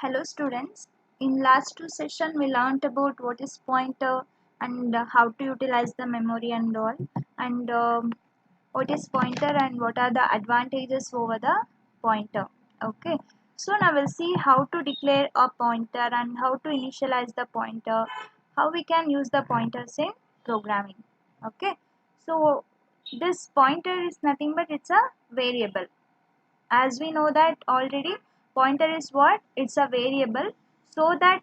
Hello students. In last two session we learnt about what is pointer and how to utilize the memory and all, and what is pointer and what are the advantages over the pointer. Okay. So now we'll see how to declare a pointer and how to initialize the pointer, how we can use the pointers in programming. Okay. So this pointer is nothing but it's a variable. As we know that already, pointer is what? It's a variable. So that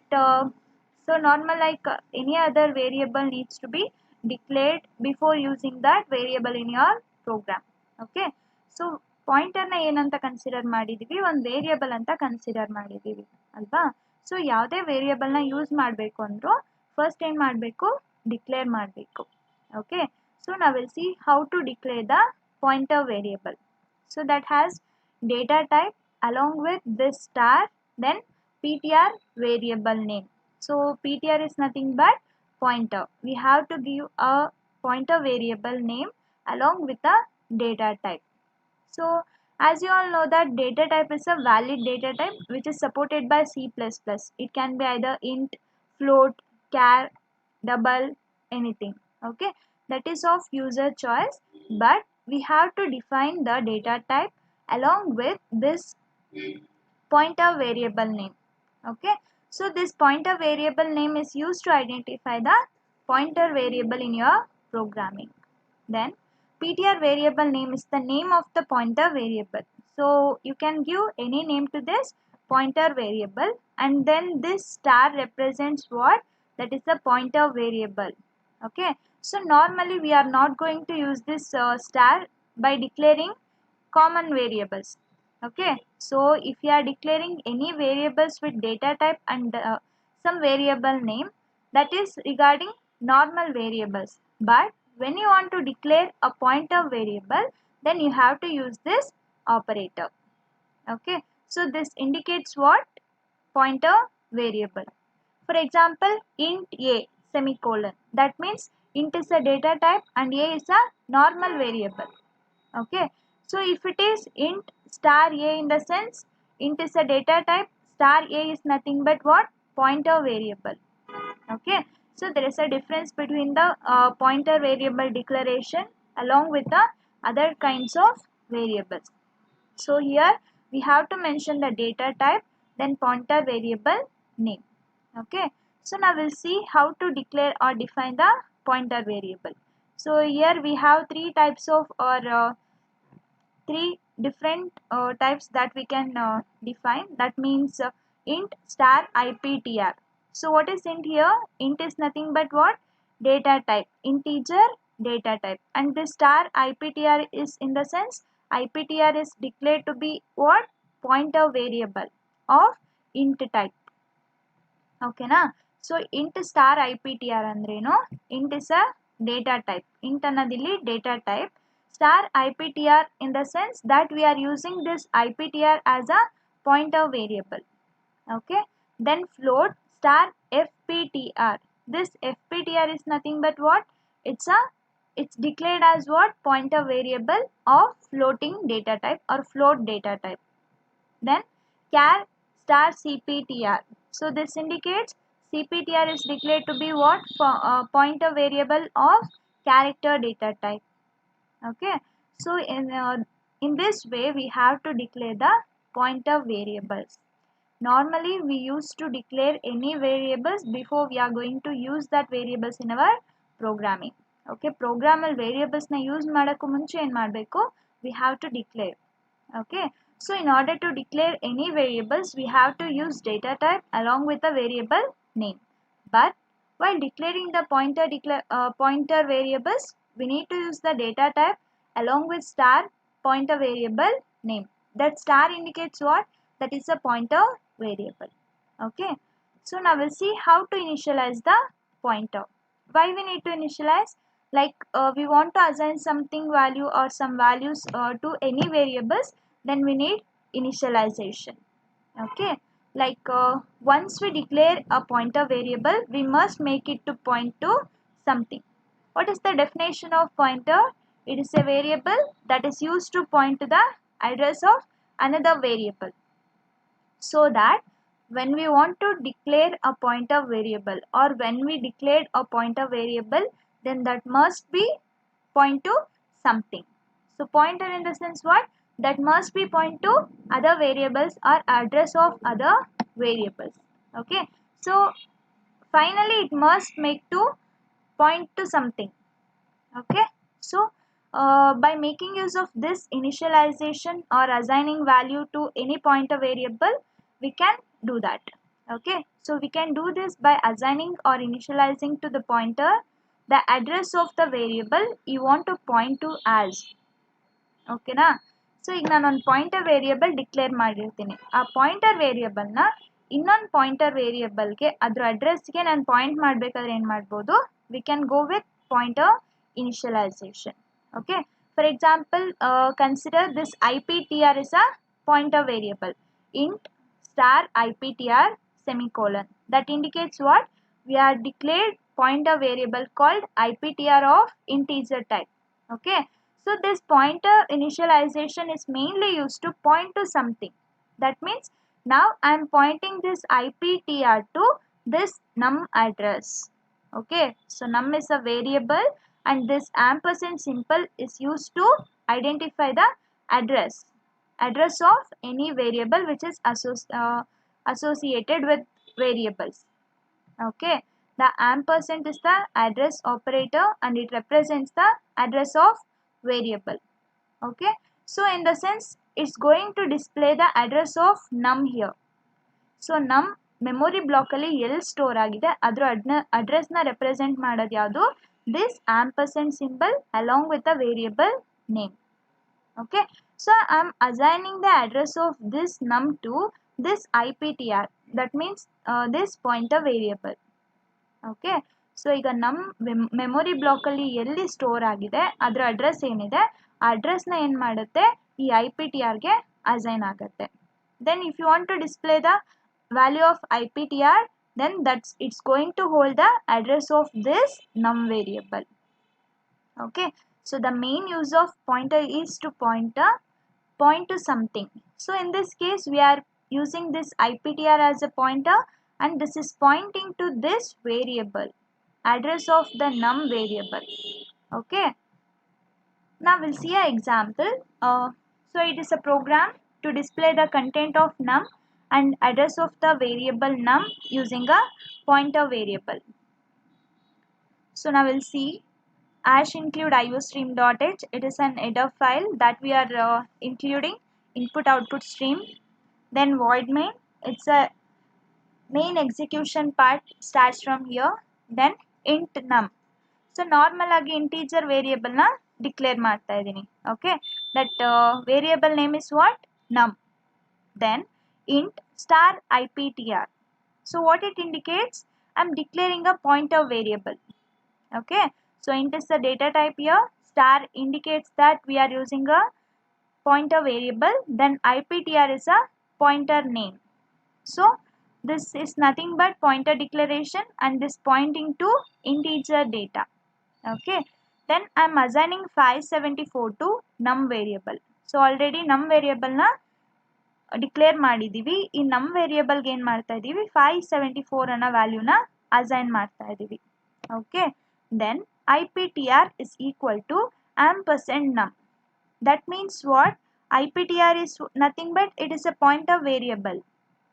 so normal like any other variable needs to be declared before using that variable in your program. Okay. So pointer ನ ಏನಂತ consider ಮಾಡಿದೀವಿ, ಒಂದು variable ಅಂತ consider ಮಾಡಿದೀವಿ ಅಲ್ವಾ. So ಯಾವುದೇ variable ನ use ಮಾಡಬೇಕು ಅಂದ್ರೂ ಫಸ್ಟ್ ಏನು ಮಾಡಬೇಕು, ಡಿಕ್ಲೇರ್ ಮಾಡಬೇಕು. ಓಕೆ. ಸೊ ನಾವು will see how to declare the pointer variable. So that has data type along with this star, then ptr variable name. So ptr is nothing but pointer. We have to give a pointer variable name along with the data type. So as you all know that data type is a valid data type which is supported by C++. It can be either int, float, char, double, anything. Okay, that is of user choice, but we have to define the data type along with this pointer variable name. Okay, so this pointer variable name is used to identify the pointer variable in your programming. Then ptr variable name is the name of the pointer variable. So you can give any name to this pointer variable, and then this star represents what? That is the pointer variable. Okay, so normally we are not going to use this star by declaring common variables. Okay, so if you are declaring any variables with data type and some variable name, that is regarding normal variables. But when you want to declare a pointer variable, then you have to use this operator. Okay, so this indicates what? Pointer variable. For example, int a semicolon, that means int is a data type and a is a normal variable. Okay, so if it is int star a, in the sense int is a data type, star a is nothing but what? Pointer variable. Okay, so there is a difference between the pointer variable declaration along with the other kinds of variables. So here we have to mention the data type, then pointer variable name. Okay, so now we'll see how to declare or define the pointer variable. So here we have three types of three different types that we can define. That means int star iptr. So what is int here? Int is nothing but what? Data type, integer data type, and this star iptr is in the sense iptr is declared to be what? Pointer variable of int type. Okay na? So int star iptr ಅಂದ್ರೇನು? Int is a data type. Int ಅನ್ನೋದಿಲ್ಲಿ data type. Star iptr in the sense that we are using this iptr as a pointer variable. Okay, then float star fptr. This fptr is nothing but what? It's declared as what? Pointer variable of floating data type or float data type. Then char star cptr. So this indicates cptr is declared to be what? Pointer variable of character data type. Okay, so in this way we have to declare the pointer variables. Normally we used to declare any variables before we are going to use that variables in our programming. Okay, programmable variables na use ಮಾಡಕ್ಕೂ ಮುಂಚೆ ಏನು ಮಾಡಬೇಕು? We have to declare. Okay, so in order to declare any variables we have to use data type along with the variable name. But while declaring the pointer variables, we need to use the data type along with star pointer variable name. That star indicates what? That is a pointer variable. Okay, so now we'll see how to initialize the pointer. Why we need to initialize? Like we want to assign something value or some values to any variables, then we need initialization. Okay, like once we declare a pointer variable, we must make it to point to something. What is the definition of pointer? It is a variable that is used to point to the address of another variable, so that when we want to declare a pointer variable or when we declared a pointer variable, then that must be point to something. So pointer in the sense what? That must be point to other variables or address of other variables. Okay. So finally it must make to point to something. Okay. So by making use of this initialization or assigning value to any pointer variable, we can do that. Okay. So we can do this by assigning or initializing to the pointer the address of the variable you want to point to as. ಓಕೆನಾ. So ಈಗ ನಾನೊಂದು pointer variable declare ಮಾಡಿರ್ತೀನಿ. ಆ pointer ವೇರಿಯಬಲ್ನ ಇನ್ನೊಂದು pointer ವೇರಿಯಬಲ್ಗೆ ಅದ್ರ ಅಡ್ರೆಸ್ಗೆ ನಾನು point ಮಾಡಬೇಕಾದ್ರೆ ಏನು ಮಾಡ್ಬೋದು, we can go with pointer initialisation. Okay. For example, consider this IPTR is a pointer variable int star IPTR semicolon. That indicates what? We are declared pointer variable called IPTR of integer type. Okay. So this pointer initialization is mainly used to point to something. That means now I am pointing this IPTR to this num address. Okay. So num is a variable and this ampersand symbol is used to identify the address of any variable which is associated with variables. Okay. The ampersand is the address operator and it represents the address of variable. Okay. So in the sense it's going to display the address of num here. So num memory block ಅಲ್ಲಿ ಎಲ್ಲಿ store ಆಗಿದೆ ಅದರ ಅಡ್ರೆಸ್ನ represent ಮಾಡೋದು ಯಾವುದು? This ampersand symbol along with the variable name. Okay. So I am assigning the address of this num to this IPTR. That means this pointer variable. Okay. So ಈಗ ನಮ್ಮ memory ಬ್ಲಾಕಲ್ಲಿ ಎಲ್ಲಿ store ಆಗಿದೆ ಅದರ address ಏನಿದೆ ಆ ಅಡ್ರೆಸ್ನ ಏನು ಮಾಡುತ್ತೆ, ಈ IPTRಗೆ ಅಸೈನ್ ಆಗುತ್ತೆ. Then if you want to display the value of IPTR, then it's going to hold the address of this num variable. Okay. So the main use of pointer is to point to something. So in this case we are using this IPTR as a pointer and this is pointing to this variable, address of the num variable. Okay. Now we'll see an example. So it is a program to display the content of num and address of the variable num using a pointer variable. So now we'll see #include iostream.h. It is an header file that we are including input output stream. Then void main, it's a main execution part starts from here. Then int num. So normal agi integer variable na declare ಮಾಡ್ತಾ ಇದೀನಿ. Okay. That variable name is what? Num. Then int star IPTR. So what it indicates? I'm declaring a pointer variable. Okay. So int is the data type here. Star indicates that we are using a pointer variable. Then IPTR is a pointer name. So this is nothing but pointer declaration and this pointing to integer data. Okay. Then I am assigning 574 to num variable. So already num variable na declare ಮಾಡಿದೀವಿ. ಈ num variable ಗೆ ಏನು ಮಾಡ್ತಾ ಇದೀವಿ, 574 ಅನ್ನೋ ವ್ಯಾಲ್ಯೂನ assign ಮಾಡ್ತಾ ಇದೀವಿ. Okay. Then IPTR is equal to ampersand num. That means what? IPTR is nothing but it is a pointer variable.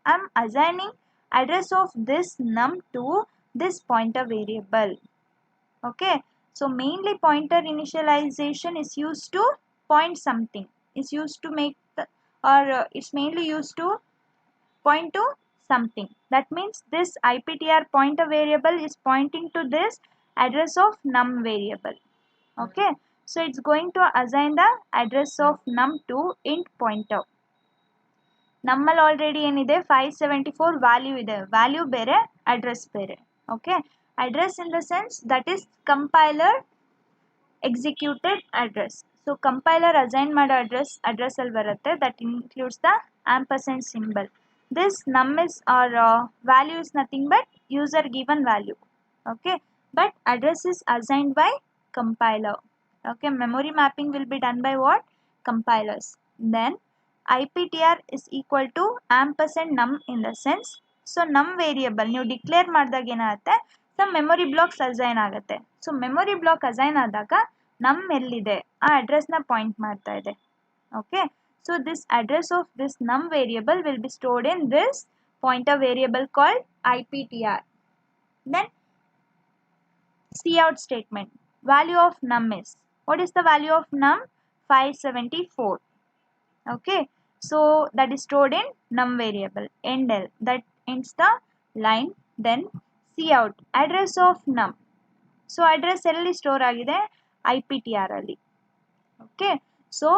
I am assigning address of this num to this pointer variable. Okay. So mainly pointer initialization is used to point something. It's used to make it's mainly used to point to something. That means this IPTR pointer variable is pointing to this address of num variable. Okay. So it's going to assign the address of num to int pointer. ನಮ್ಮಲ್ಲಿ already ಏನಿದೆ 574 value ಇದೆ, value ಬೇರೆ address ಬೇರೆ. Okay. Address in the sense that is compiler executed address. So compiler assign ಮಾಡೋ ಅಡ್ರೆಸ್ಸಲ್ಲಿ ಬರುತ್ತೆ. That includes the ampersand symbol. This num is or value is nothing but user given value. Okay. But address is assigned by compiler. Okay. Memory mapping will be done by what? Compilers. Then IPTR is equal to ampersand num in the sense so ನಮ್ variable ನೀವು declare ಮಾಡಿದಾಗ ಏನಾಗುತ್ತೆ, some memory blocks assign ಆಗುತ್ತೆ. So memory block assign ಆದಾಗ ನಮ್ ಎಲ್ಲಿದೆ ಆ ಅಡ್ರೆಸ್ನ point ಮಾಡ್ತಾ ಇದೆ. Okay, so this address of this num variable will be stored in this pointer variable called iptr. Then cout statement, value of num is, what is the value of num? 574. Okay, so that is stored in num variable endl, that ends the line. Then cout, address of num, so address ಎಲ್ಲಿ store ಆಗಿದೆ, iptr ಅಲ್ಲಿ. Okay, so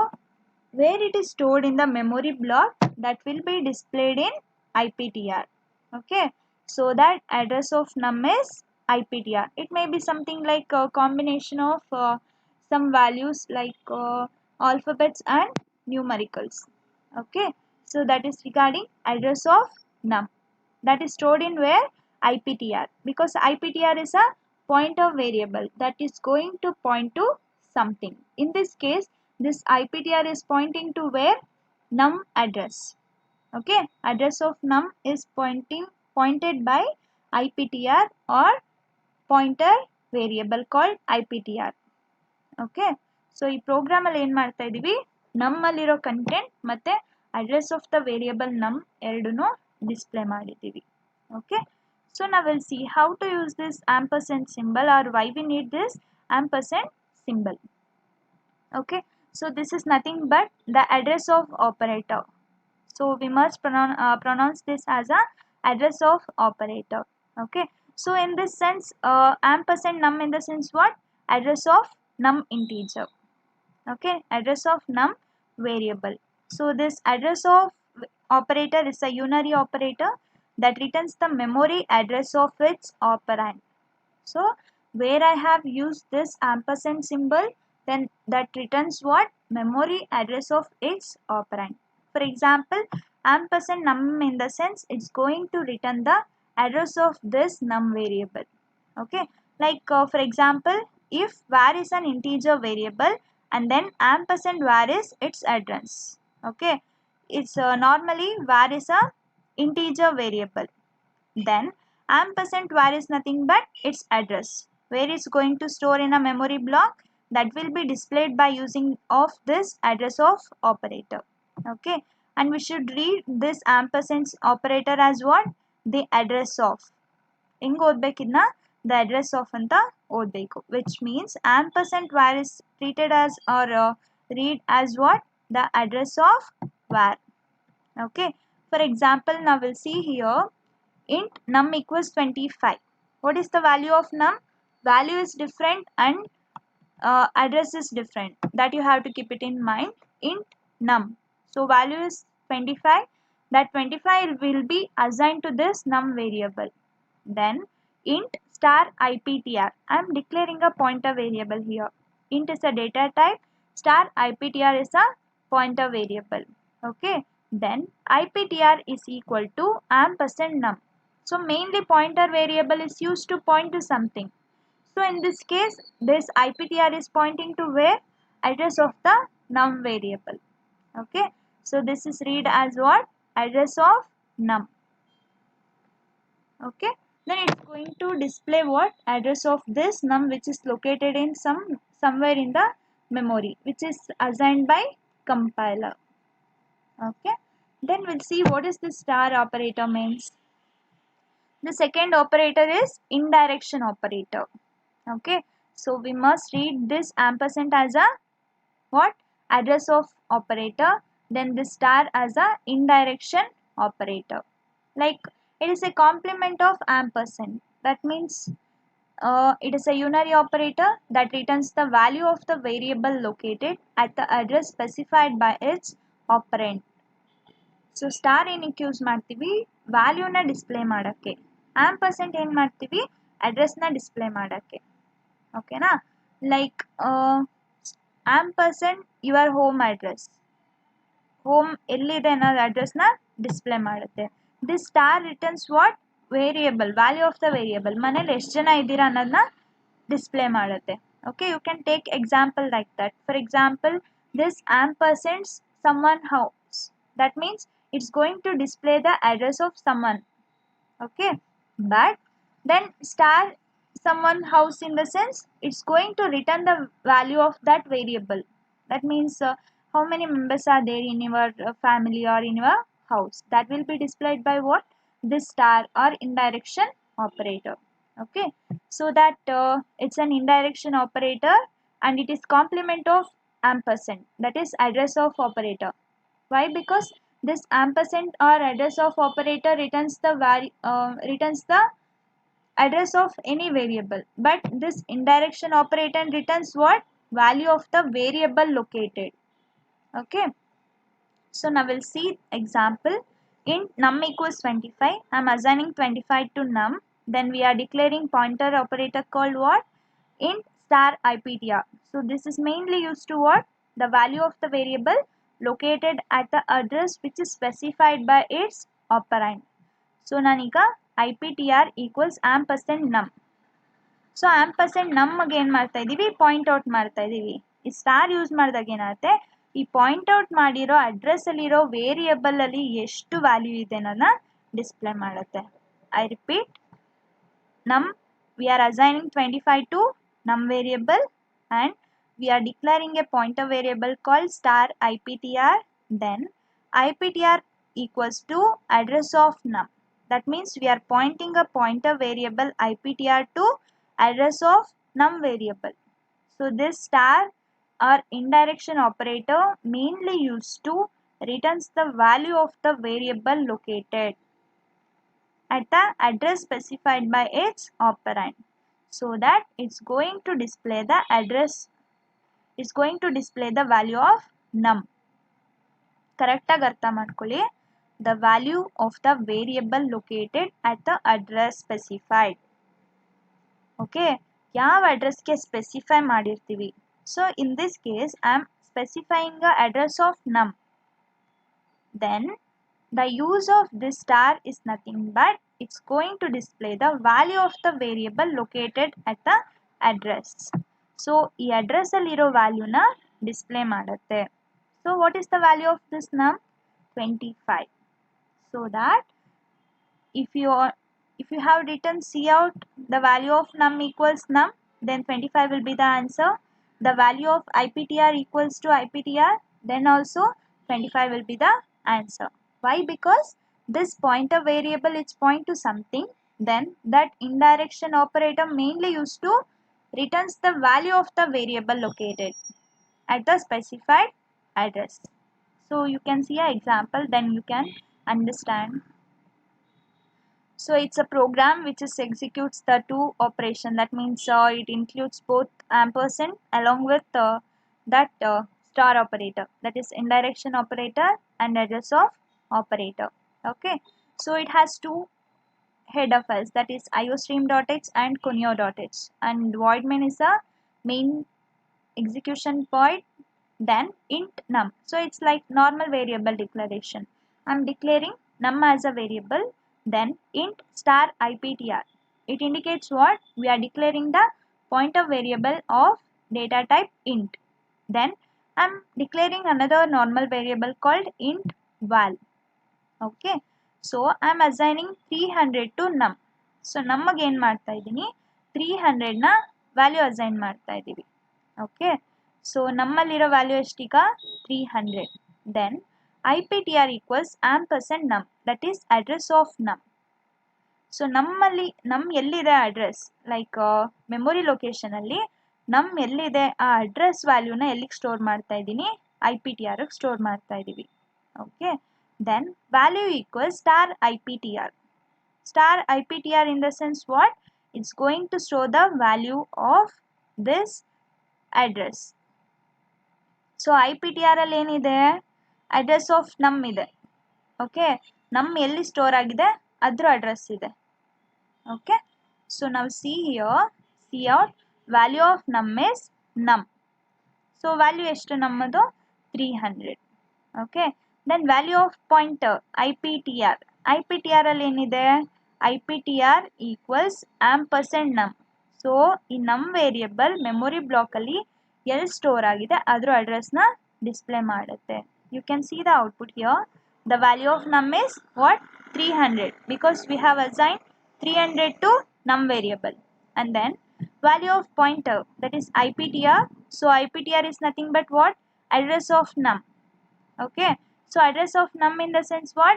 where it is stored in the memory block, that will be displayed in iptr. Okay, so that address of num is iptr. It may be something like a combination of some values like alphabets and numericals. Okay, so that is regarding address of num, that is stored in where, iptr, because iptr is a pointer variable that is going to point to something. In this case, this iptr is pointing to where, num address. Okay, address of num is pointed by iptr or pointer variable called iptr. Okay, so ಈ program ಅಲ್ಲಿ ಏನು ಮಾಡ್ತಾ ಇದೀವಿ, ನಮ್ಮಲ್ಲಿರೋ content ಮತ್ತೆ address of the variable ನಮ್ ಎರಡೂ display ಮಾಡಿದ್ದೀವಿ. Okay, so now we'll see how to use this ampersand symbol, or why we need this ampersand symbol. Okay, so this is nothing but the address of operator. So we must pronounce this as a address of operator. Okay, so in this sense, ampersand num in the sense what, address of num integer. Okay, address of num variable. So this address of operator is a unary operator that returns the memory address of its operand. So where I have used this ampersand symbol, then that returns what, memory address of its operand. For example, ampersand num in the sense it's going to return the address of this num variable. Okay, like for example, if var is an integer variable and then ampersand var is its address. Okay, it's normally var is a integer variable, then ampersand var is nothing but its address, where it's going to store in a memory block that will be displayed by using of this address of operator. Okay, and we should read this ampersand operator as what, the address of. ಹೆಂಗೆ ಓದಬೇಕಿದ್ನ, the address of ಅಂತ ಓದಬೇಕು, which means ampersand var is treated as or read as what, the address of var. Okay, for example, now we'll see here, int num equals 25. What is the value of num? Value is different and address is different, that you have to keep it in mind. Int num, so value is 25, that 25 will be assigned to this num variable. Then int star iptr, I am declaring a pointer variable here. Int is a data type, star iptr is a pointer variable. Okay, then iptr is equal to ampersand num. So mainly pointer variable is used to point to something. So in this case, this iptr is pointing to where, address of the num variable. Okay, so this is read as what, address of num. Okay, then it's going to display what, address of this num which is located in somewhere in the memory, which is assigned by compiler. Okay, then we'll see what is this star operator means. The second operator is indirection operator. Okay, so we must read this ampersand as a what, address of operator, then this star as a indirection operator. Like it is a complement of ampersand, that means it is a unary operator that returns the value of the variable located at the address specified by its operand. So star ಏನಕ್ಕೆ use ಮಾಡ್ತೀವಿ, ವ್ಯಾಲ್ಯೂನ display ಮಾಡೋಕ್ಕೆ. Ampersand ಏನು ಮಾಡ್ತೀವಿ, ಅಡ್ರೆಸ್ನ display ಮಾಡೋಕ್ಕೆ. ಓಕೆನಾ, like ampersand your home address, home ಎಲ್ಲಿದೆ ಅನ್ನೋದು ಅಡ್ರೆಸ್ನ ಡಿಸ್ಪ್ಲೇ ಮಾಡುತ್ತೆ. This star returns what, variable, value of the variable, ಮನೇಲಿ ಎಷ್ಟು ಜನ ಇದ್ದೀರಾ ಅನ್ನೋದನ್ನ ಡಿಸ್ಪ್ಲೇ ಮಾಡುತ್ತೆ. Okay, you can take example like that. For example, this ampersands someone house, that means it's going to display the address of someone. Okay, but then star someone house in the sense it's going to return the value of that variable. That means how many members are there in your family or in your house, that will be displayed by what, this star or indirection operator. Okay, so that it's an indirection operator and it is complement of ampersand, that is address of operator. Why? Because this ampersand or address of operator returns the address of any variable, but this indirection operator returns what, value of the variable located. Okay, so now we'll see example. In num equals 25, I'm assigning 25 to num. Then we are declaring pointer operator called what? Int star IPTR. So this is mainly used to what? The value of the variable located at the address which is specified by its operand. So nanika IPTR equals ampersand num. So ampersand ನಮ್ಗೆ ಏನು ಮಾಡ್ತಾ ಇದ್ದೀವಿ, point out ಮಾಡ್ತಾ ಇದ್ದೀವಿ. ಈ star use ಮಾಡಿದಾಗ ಏನಾಗುತ್ತೆ, ಈ ಪಾಯಿಂಟ್ ಔಟ್ ಮಾಡಿರೋ ಅಡ್ರೆಸ್ಸಲ್ಲಿರೋ ವೇರಿಯಬಲಲ್ಲಿ ಎಷ್ಟು ವ್ಯಾಲ್ಯೂ ಇದೆ ಅನ್ನೋದನ್ನ ಡಿಸ್ಪ್ಲೇ ಮಾಡುತ್ತೆ. I repeat, num we are assigning 25 to num variable and we are declaring a pointer variable called star IPTR. Then IPTR equals to address of num. That means we are pointing a pointer variable IPTR to address of num variable. So this star or indirection operator mainly used to returns the value of the variable located at the address specified by its operand, so that it's going to display the address, it's going to display the value of num. ಕರೆಕ್ಟಾಗಿ ಅರ್ಥ ಮಾಡ್ಕೊಳ್ಳಿ, the value of the variable located at the address specified. Okay, ಯಾವ ಅಡ್ರೆಸ್ಗೆ specify ಮಾಡಿರ್ತೀವಿ. So in this case I am specifying a address of num. Then the use of this star is nothing but it's going to display the value of the variable located at the address. So ಈ address ಅಲ್ಲಿರೋ ವ್ಯಾಲ್ಯೂನ display ಮಾಡುತ್ತೆ. So what is the value of this num? 25. So that if you have written cout the value of num equals num, then 25 will be the answer. The value of IPTR equals to IPTR, then also 25 will be the answer. Why? Because this pointer variable is point to something, then that indirection operator mainly used to returns the value of the variable located at the specified address. So you can see an example, then you can understand. So it's a program which is executes the two operation. That means it includes both ampersand along with that star operator, that is indirection operator and address of operator. Okay, so it has two header files, that is iostream.h and conio.h, and void main is a main execution point, then int num. So it's like normal variable declaration. I'm declaring num as a variable, then int star IPTR. It indicates what? We are declaring the pointer variable of data type int. Then I'm declaring another normal variable called int val. Okay, so I'm assigning 300 to num. So ನಮಗೆ ಏನು ಮಾಡ್ತಾ ಇದ್ದೀನಿ, 300ನ value assign ಮಾಡ್ತಾ ಇದ್ದೀವಿ. Okay, so ನಮ್ಮಲ್ಲಿರೋ value ಎಷ್ಟೀಗ 300. Then IPTR equals ampersand num, that is address of num. So ನಮ್ಮಲ್ಲಿ num ಎಲ್ಲಿದೆ ಅಡ್ರೆಸ್, ಲೈಕ್ ಮೆಮೊರಿ ಲೊಕೇಶನಲ್ಲಿ ನಮ್ ಎಲ್ಲಿದೆ ಆ ಅಡ್ರೆಸ್ ವ್ಯಾಲ್ಯೂನ ಎಲ್ಲಿಗೆ ಸ್ಟೋರ್ ಮಾಡ್ತಾ ಇದ್ದೀನಿ, IPTRಗೆ ಸ್ಟೋರ್ ಮಾಡ್ತಾ ಇದ್ದೀವಿ. Okay, then value equals star IPTR. Star IPTR in the sense what? It's going to show the value of this address. So IPTR ಅಲ್ಲಿ ಏನಿದೆ, ಅಡ್ರೆಸ್ ಆಫ್ ನಮ್ ಇದೆ. ಓಕೆ, ನಮ್ ಎಲ್ಲಿ ಸ್ಟೋರ್ ಆಗಿದೆ ಅದ್ರ ಅಡ್ರೆಸ್ ಇದೆ. ಓಕೆ, ಸೊ ನಾವು C out value of num is ನಮ್. ಸೊ ವ್ಯಾಲ್ಯೂ ಎಷ್ಟು ನಮ್ಮದು 300. Okay, then value of pointer IPTR. IPTR ಅಲ್ಲಿ ಏನಿದೆ, IPTR equals ampersand num. So ಈ ನಮ್ ವೇರಿಯಬಲ್ ಮೆಮೊರಿ ಬ್ಲಾಕ್ ಅಲ್ಲಿ ಎಲ್ಲಿ ಸ್ಟೋರ್ ಆಗಿದೆ ಅದ್ರ ಅಡ್ರೆಸ್ನ ಡಿಸ್ಪ್ಲೇ ಮಾಡುತ್ತೆ. You can see the output here. The value of num is what, 300 because we have assigned 300 to num variable. And then value of pointer, that is IPTR. So IPTR is nothing but what? Address of num. Okay, so address of num in the sense what?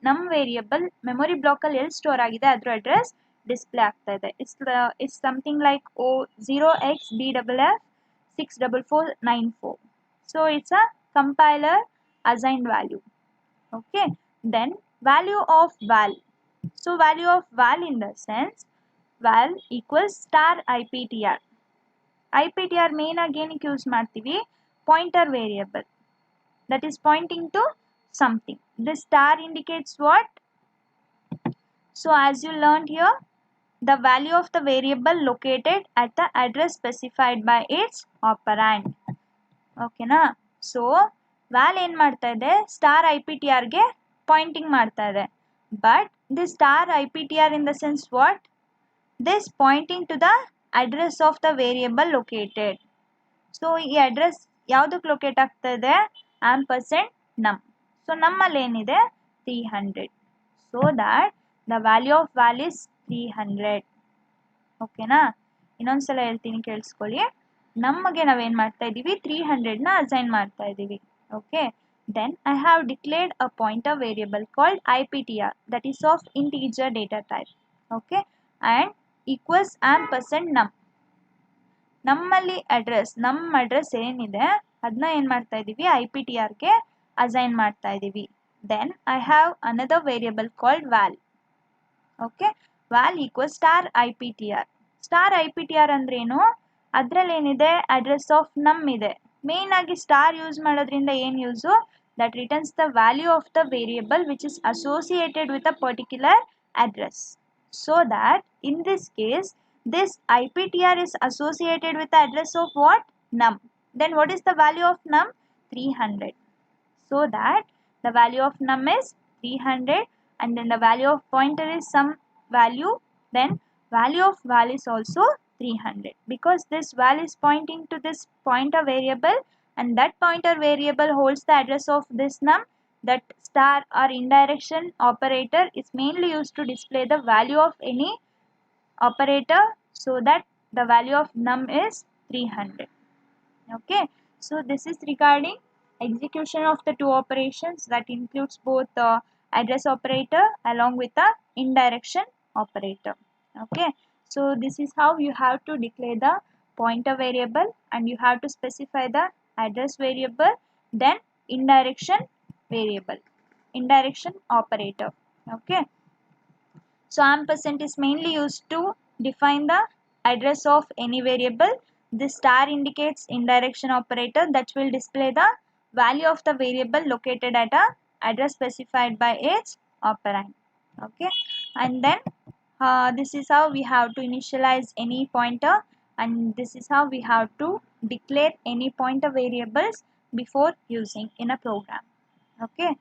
Num variable memory block ಅಲ್ಲಿ ಎಲ್ಲಿ store ಆಗಿದೆ ಅದರ address display ಆಗ್ತಾ ಇದೆ. It's something like 0xBFF64494. So it's a compiler assigned value. Okay, then value of val. So value of val in the sense val equals star IPTR. IPTR main ಏನಕ್ಕೆ use ಮಾಡ್ತೀವಿ? Pointer variable that is pointing to something. This star indicates what? So as you learned here, the value of the variable located at the address specified by its operand. Okay na? So val ಏನು ಮಾಡ್ತಾ ಇದೆ? Star IPTR ಗೆ pointing ಮಾಡ್ತಾ ಇದೆ. But this star IPTR in the sense what? This pointing to the address of the variable located. So ಈ address ಯಾವುದಕ್ಕೆ locate ಆಗ್ತಾ ಇದೆ? %num. So ನಮ್ಮಲ್ಲಿ ಏನಿದೆ? 300. So that the value of val is 300. ಓಕೆನಾ? ಇನ್ನೊಂದ್ಸಲ ಹೇಳ್ತೀನಿ ಕೇಳಿಸ್ಕೊಳ್ಳಿ. ನಮಗೆ ನಾವೇನು ಮಾಡ್ತಾ ಇದ್ದೀವಿ? 300ನ ಅಸೈನ್ ಮಾಡ್ತಾ ಇದ್ದೀವಿ. Okay. Then I have declared a pointer variable called IPTR, that is of integer data type. Okay, and equals %num. ನಮ್ಮಲ್ಲಿ ನಮ್ಮ ಅಡ್ರೆಸ್ ಏನಿದೆ ಅದನ್ನ ಏನು ಮಾಡ್ತಾ ಇದ್ದೀವಿ? IPTRಗೆ ಅಸೈನ್ ಮಾಡ್ತಾ ಇದ್ದೀವಿ. Then I have another variable called val. Okay, val equals star IPTR. Star IPTR ಅಂದ್ರೆ ಏನು? ಅದರಲ್ಲಿ ಏನಿದೆ? ಅಡ್ರೆಸ್ ಆಫ್ ನಮ್ ಇದೆ. ಮೇನ್ ಆಗಿ ಸ್ಟಾರ್ ಯೂಸ್ ಮಾಡೋದ್ರಿಂದ ಏನು use? That returns the value of the variable which is associated with a particular address. So that in this case, this IPTR is associated with the address of what? Num. Then what is the value of num? 300. So that the value of num is 300 and then the value of pointer is some value. Then value of val is also 300 because this val is pointing to this pointer variable and that pointer variable holds the address of this num. That star or indirection operator is mainly used to display the value of any operator, so that the value of num is 300. Okay, so this is regarding execution of the two operations, that includes both the address operator along with the indirection operator. Okay, so this is how you have to declare the pointer variable and you have to specify the address variable, then indirection variable, indirection operator. Okay, so ampersand is mainly used to define the address of any variable. This star indicates indirection operator that will display the value of the variable located at a address specified by its operand. Okay, and then this is how we have to initialize any pointer and this is how we have to declare any pointer variables before using in a program. Okay.